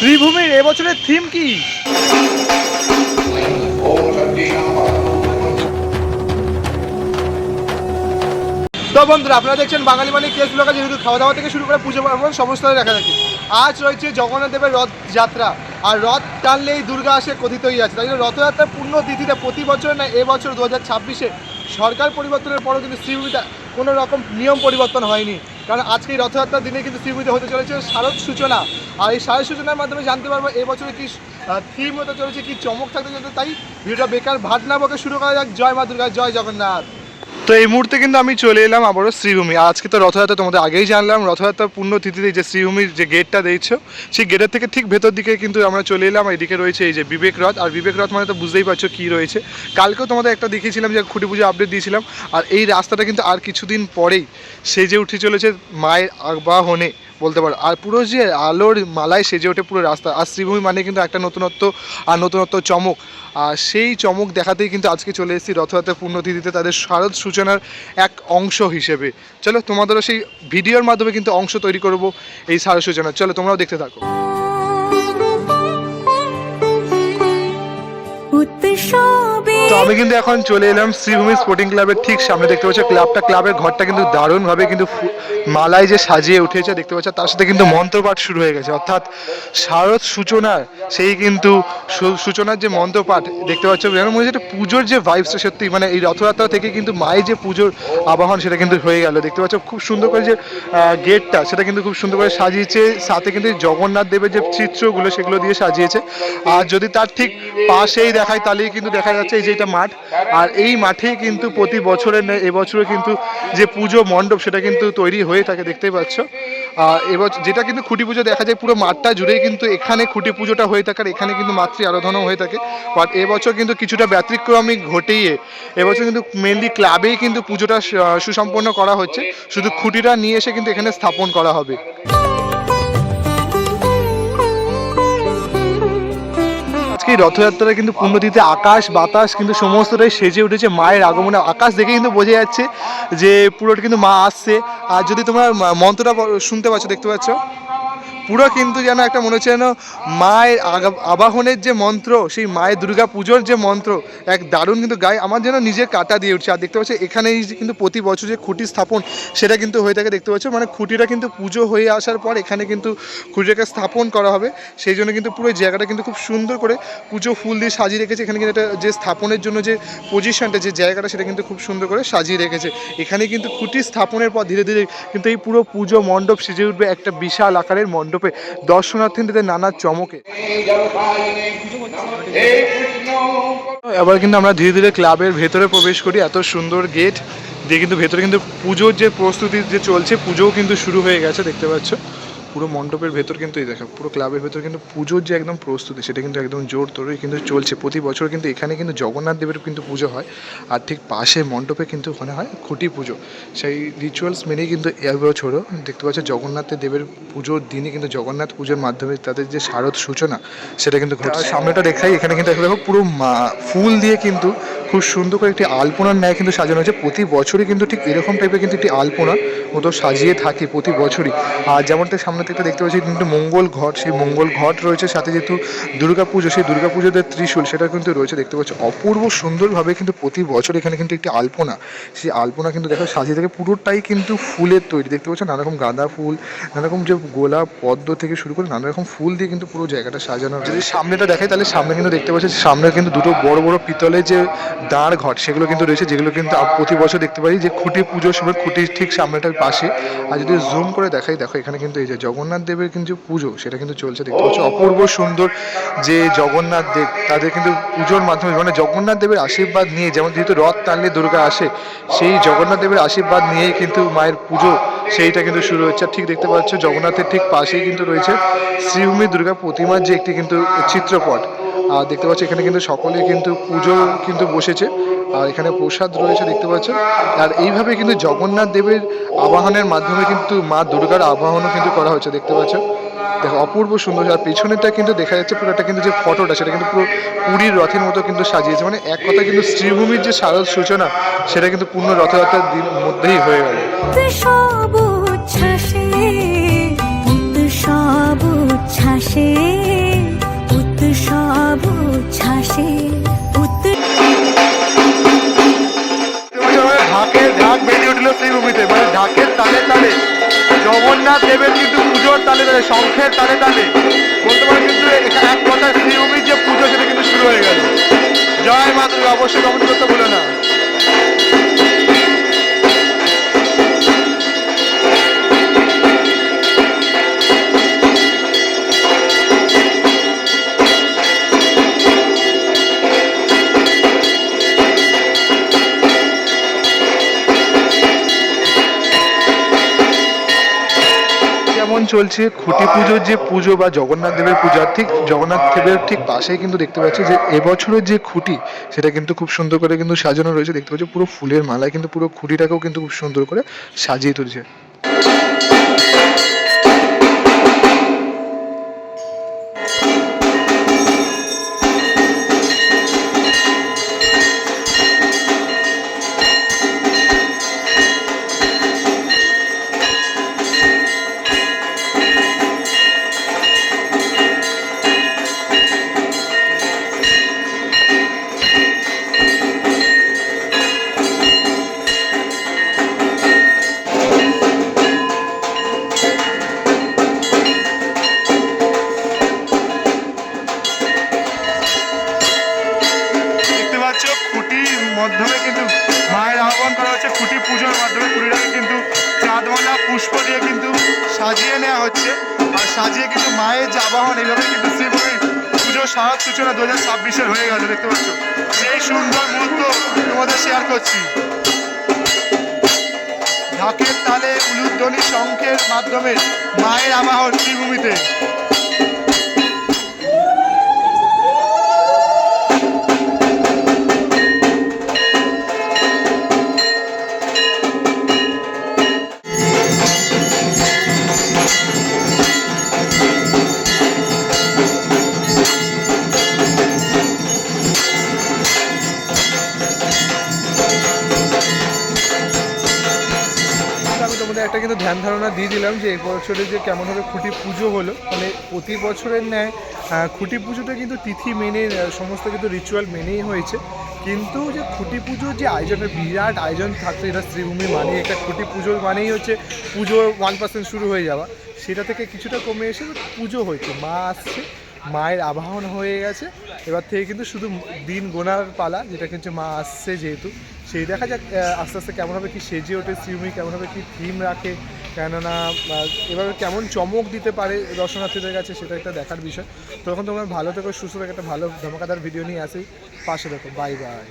শ্রীভূমির এবছরের থিম কি? তো বন্ধুরা, আপনারা দেখছেন বাঙালি মানে কেস ব্লগার, যেহেতু খাওয়া দাওয়া থেকে শুরু করে পুজো পার্বণ সমস্ত দেখা দেখি। আজ রয়েছে জগন্নাথ দেবের রথযাত্রা, আর রথ টানলেই দুর্গা আসে কথিতই আছে। তাই জন্য রথযাত্রার পূর্ণ তিথিতে প্রতি বছর না এবছর 2026-এ সরকার পরিবর্তনের পরও কিন্তু শ্রীভূমিতে কোনো রকম নিয়ম পরিবর্তন হয়নি। কারণ আজকে এই রথযাত্রার দিনে কিন্তু শ্রীভূমিতে হতে চলেছে শারদ সূচনা, আর এই শারদ সূচনার মাধ্যমে জানতে পারবো এবছরে কি থিম হতে চলেছে, কি চমক থাকতে চলেছে। তাই ভিডিওটা বেকার ভাট না বকে শুরু করা যাক। জয় মা দুর্গা, জয় জগন্নাথ। তো এই মুহূর্তে কিন্তু আমি চলে এলাম আবারও শ্রীভূমি। আজকে তো রথযাত্রা, তোমাদের আগেই জানলাম। রথযাত্রার পূর্ণ তিথিতে যে শ্রীভূমির যে গেটটা দেখছো, সেই গেটের থেকে ঠিক ভেতর দিকে কিন্তু আমরা চলে এলাম। এদিকে রয়েছে এই যে বিবেক রথ, আর বিবেক রথ মানে তো বুঝতেই পারছো কী রয়েছে। কালকেও তোমাদের একটা দেখিয়েছিলাম যে খুঁটি পুজো আপডেট দিয়েছিলাম। আর এই রাস্তাটা কিন্তু আর কিছুদিন পরেই সেজে উঠে চলেছে মায়ের আবাহনে বলতে পারো, আর পুরো যে আলোর মালায় সেজে ওঠে পুরো রাস্তা। আর শ্রীভূমি মানে কিন্তু একটা নতুনত্ব আর নতুনত্ব চমক, আর সেই চমক দেখাতেই কিন্তু আজকে চলে এসেছি রথযাত্রার পূর্ণতিথিতে তাদের শারদ সূচনার এক অংশ হিসেবে। চলো তোমাদেরও সেই ভিডিওর মাধ্যমে কিন্তু অংশ তৈরি করব এই শারদ সূচনার। চলো তোমরাও দেখতে থাকো। তো আমি কিন্তু এখন চলে এলাম শ্রীভূমি স্পোর্টিং ক্লাবের ঠিক সামনে। দেখতে পাচ্ছ ক্লাবের ঘরটা কিন্তু দারুণভাবে কিন্তু মালায় যে সাজিয়ে উঠেছে দেখতে পাচ্ছ। তার সাথে কিন্তু মন্ত্রপাঠ শুরু হয়ে গেছে, অর্থাৎ শারদ সূচনার সেই কিন্তু সূচনার যে মন্ত্রপাঠ দেখতে পাচ্ছ। যেন মনে হচ্ছে পুজোর যে ভাইবসটা সত্যি, মানে এই রথযাত্রা থেকে কিন্তু মায়ের যে পুজোর আবাহন সেটা কিন্তু হয়ে গেল। দেখতে পাচ্ছ খুব সুন্দর করে যে গেটটা সেটা কিন্তু খুব সুন্দর করে সাজিয়েছে। সাথে কিন্তু জগন্নাথ দেবের যে চিত্রগুলো সেগুলো দিয়ে সাজিয়েছে। আর যদি তার ঠিক পাশেই দেখায় তাহলেই কিন্তু দেখা যাচ্ছে এই যে এটা মাঠ, আর এই মাঠেই কিন্তু প্রতি বছরের এবছরে কিন্তু যে পুজো মণ্ডপ সেটা কিন্তু তৈরি হয়ে থাকে দেখতেই পাচ্ছ। এবছর যেটা কিন্তু খুঁটি পুজো দেখা যায় পুরো মাঠটা জুড়েই কিন্তু এখানে খুঁটি পুজোটা হয়ে থাকে, আর এখানে কিন্তু মাতৃ আরাধনাও হয়ে থাকে। বাট এবছর কিন্তু কিছুটা ব্যতিক্রমিক ঘটেই এবছর কিন্তু মেনলি ক্লাবেই কিন্তু পুজোটা সুসম্পন্ন করা হচ্ছে, শুধু খুঁটিটা নিয়ে এসে কিন্তু এখানে স্থাপন করা হবে। আজকে রথযাত্রা কিন্তু পূর্ণতিথিতে আকাশ বাতাস কিন্তু সমস্তটাই সেজে উঠেছে মায়ের আগমনে। আকাশ দেখে কিন্তু বোঝা যাচ্ছে যে পুরোটা কিন্তু মা আসছে। আর যদি তোমরা মন্ত্রটা শুনতে পাচ্ছ দেখতে পাচ্ছ, পুরো কিন্তু যেন একটা মনে হচ্ছে যেন মায়ের আবাহনের যে মন্ত্র, সেই মায়ের দুর্গা পুজোর যে মন্ত্র এক দারুণ কিন্তু গায়ে আমার যেন নিজের কাটা দিয়ে উঠছে। আর দেখতে পাচ্ছ এখানেই কিন্তু প্রতি বছর যে খুঁটি স্থাপন সেটা কিন্তু হয়ে থাকে দেখতে পাচ্ছ। মানে খুঁটিটা কিন্তু পুজো হয়ে আসার পর এখানে কিন্তু খুঁটিটাকে স্থাপন করা হবে, সেই জন্য কিন্তু পুরো জায়গাটা কিন্তু খুব সুন্দর করে পুজো ফুল দিয়ে সাজিয়ে রেখেছে। এখানে কিন্তু একটা যে স্থাপনের জন্য যে পজিশনটা, যে জায়গাটা সেটা কিন্তু খুব সুন্দর করে সাজিয়ে রেখেছে। এখানে কিন্তু খুঁটি স্থাপনের পর ধীরে ধীরে কিন্তু এই পুরো পুজো মণ্ডপ সেজে উঠবে একটা বিশাল আকারের মণ্ডপে, দর্শনার্থীদের নানা চমকে। এবার কিন্তু আমরা ধীরে ধীরে ক্লাবের ভেতরে প্রবেশ করি। এত সুন্দর গেট দিয়ে কিন্তু ভেতরে কিন্তু পুজোর যে প্রস্তুতি যে চলছে, পুজোও কিন্তু শুরু হয়ে গেছে দেখতে পাচ্ছ। পুরো মণ্ডপের ভেতর কিন্তু এই দেখো, পুরো ক্লাবের ভেতর কিন্তু পুজোর যে একদম প্রস্তুতি সেটা কিন্তু একদম জোর তোরই কিন্তু চলছে। প্রতি বছর কিন্তু এখানে কিন্তু জগন্নাথ দেবের কিন্তু পুজো হয়, আর ঠিক পাশে মণ্ডপে কিন্তু ওখানে হয় খুঁটি পুজো। সেই রিচুয়ালস মেনেই কিন্তু এবছরও দেখতে পাচ্ছ জগন্নাথ দেবের পুজোর দিনই কিন্তু জগন্নাথ পুজোর মাধ্যমে তাদের যে শারদ সূচনা সেটা কিন্তু ঘটছে। সামনেটা দেখাই, এখানে কিন্তু দেখো পুরো ফুল দিয়ে কিন্তু খুব সুন্দর করে একটি আলপনার ন্যায় কিন্তু সাজানো হয়েছে। প্রতি বছরই কিন্তু ঠিক এরকম টাইপের কিন্তু একটি আলপনা মতো সাজিয়ে থাকে প্রতি বছরই। আর যেমনটা সামনে থেকে দেখতে পাচ্ছি কিন্তু মঙ্গল ঘট, সেই মঙ্গল ঘট রয়েছে। সাথে যেহেতু দুর্গা পুজো, সেই দুর্গা পুজোতে ত্রিশূল সেটা কিন্তু রয়েছে দেখতে পাচ্ছ। অপূর্ব সুন্দরভাবে কিন্তু প্রতি বছর এখানে কিন্তু একটি আলপনা, সেই আলপনা কিন্তু দেখো সাজিয়ে থাকে। পুরোটাই কিন্তু ফুলের তৈরি দেখতে পাচ্ছ, নানা রকম গাঁদা ফুল, নানা রকম যে গোলাপ পদ্ম থেকে শুরু করে নানা রকম ফুল দিয়ে কিন্তু পুরো জায়গাটা সাজানো। যদি সামনেটা দেখায় তাহলে সামনে কিন্তু দেখতে পাচ্ছি সামনে কিন্তু দুটো বড় বড় পিতলের যে দাঁড় ঘট সেগুলো কিন্তু রয়েছে, যেগুলো কিন্তু প্রতি বছর দেখতে পাই যে খুঁটি পুজোর সময় খুঁটির ঠিক সামনেটার পাশে। আর যদি জুম করে দেখাই, দেখো এখানে কিন্তু এই যে জগন্নাথ দেবের কিন্তু পুজো সেটা কিন্তু চলছে দেখতে পাচ্ছ। অপূর্ব সুন্দর যে জগন্নাথ দেব তাদের কিন্তু পুজোর মাধ্যমে, মানে জগন্নাথ দেবের আশীর্বাদ নিয়ে, যেমন যেহেতু রথ টানলে দুর্গা আসে, সেই জগন্নাথ দেবের আশীর্বাদ নিয়েই কিন্তু মায়ের পুজো সেইটা কিন্তু শুরু হচ্ছে। ঠিক দেখতে পাচ্ছ জগন্নাথের ঠিক পাশেই কিন্তু রয়েছে শ্রীভূমি দুর্গা প্রতিমার যে একটি কিন্তু চিত্রপট। আর দেখতে পাচ্ছি এখানে কিন্তু সকলে কিন্তু পুজো কিন্তু বসেছে, আর এখানে প্রসাদ রয়েছে দেখতে পাচ্ছ। আর এইভাবে কিন্তু জগন্নাথ দেবের আবাহনের মাধ্যমে কিন্তু মা দুর্গার আবাহনও কিন্তু করা হচ্ছে দেখতে পাচ্ছ। দেখো অপূর্ব সুন্দর। আর পেছনেরটা কিন্তু দেখা যাচ্ছে পুরোটা কিন্তু যে ফটোটা সেটা কিন্তু পুরো পুরীর রথের মতো কিন্তু সাজিয়েছে। মানে এক কথা কিন্তু শ্রীভূমির যে শারদ সূচনা সেটা কিন্তু পূর্ণ রথযাত্রার দিন মধ্যেই হয়ে গেল। সব উচ্ছ্বাসে জগন্নাথ দেবের কিন্তু পুজোর তালে তালে, শঙ্খের তালে তালে বলতে পারে কিন্তু এক কথা শ্রীভূমির যে পুজো সেটা কিন্তু শুরু হয়ে গেল। জয় মা দুর্গা, অবশ্যই কমেন্ট করতে ভুলো না। যেমন চলছে খুঁটি পুজোর যে পুজো বা জগন্নাথ দেবের পূজা, ঠিক জগন্নাথ দেবের ঠিক পাশেই কিন্তু দেখতে পাচ্ছি যে এবছরের যে খুঁটি সেটা কিন্তু খুব সুন্দর করে কিন্তু সাজানো রয়েছে। দেখতে পাচ্ছি পুরো ফুলের মালায় কিন্তু পুরো খুঁটিটাকেও কিন্তু খুব সুন্দর করে সাজিয়ে তুলছে। খুঁটির মাধ্যমে কিন্তু মায়ের আহ্বান করা হচ্ছে। খুঁটি পুজোর মাধ্যমে খুঁটিটাকে কিন্তু চাঁদমালা পুষ্প দিয়ে কিন্তু সাজিয়ে নেওয়া হচ্ছে, আর সাজিয়ে কিন্তু মায়ের যে আবাহন এইভাবে কিন্তু শ্রীভূমির পুজোর শারদ সূচনা 2026-এর হয়ে গেল। দেখতে পাচ্ছ সেই সুন্দর মুহূর্ত তোমাদের শেয়ার করছি। ঢাকের তালে, উলুধ্বনি, শঙ্খের মাধ্যমে মায়ের আবাহন শ্রীভূমিতে। একটা কিন্তু ধ্যান ধারণা দিয়ে দিলাম যে এবছরে যে কেমনভাবে খুঁটি পুজো হলো, মানে প্রতি বছরের ন্যায় খুঁটি পুজোটা কিন্তু তিথি মেনে সমস্ত কিন্তু রিচুয়াল মেনেই হয়েছে, কিন্তু যে খুঁটি পুজোর যে আয়োজনের বিরাট আয়োজন থাকতো, এটা শ্রীভূমি মানে একটা খুঁটি পুজোর মানেই হচ্ছে পুজো 1% শুরু হয়ে যাওয়া, সেটা থেকে কিছুটা কমে এসে পুজো হয়েছে, মা আসছে, মায়ের আবাহন হয়ে গেছে, এবার থেকে কিন্তু শুধু দিন গোনার পালা, যেটা কিন্তু মা আসছে যেহেতু, সেই দেখা যাক আস্তে আস্তে কেমনভাবে কি সেজে ওঠে শ্রীভূমি, কেমনভাবে কি থিম রাখে, কেননা এভাবে কেমন চমক দিতে পারে দর্শনার্থীদের কাছে, সেটা একটা দেখার বিষয়। তখন তোমরা ভালো থেকো, সুস্থ থেকে একটা ভালো ধমাকাদার ভিডিও নিয়ে আসি, পাশে দেখো, বাই বাই।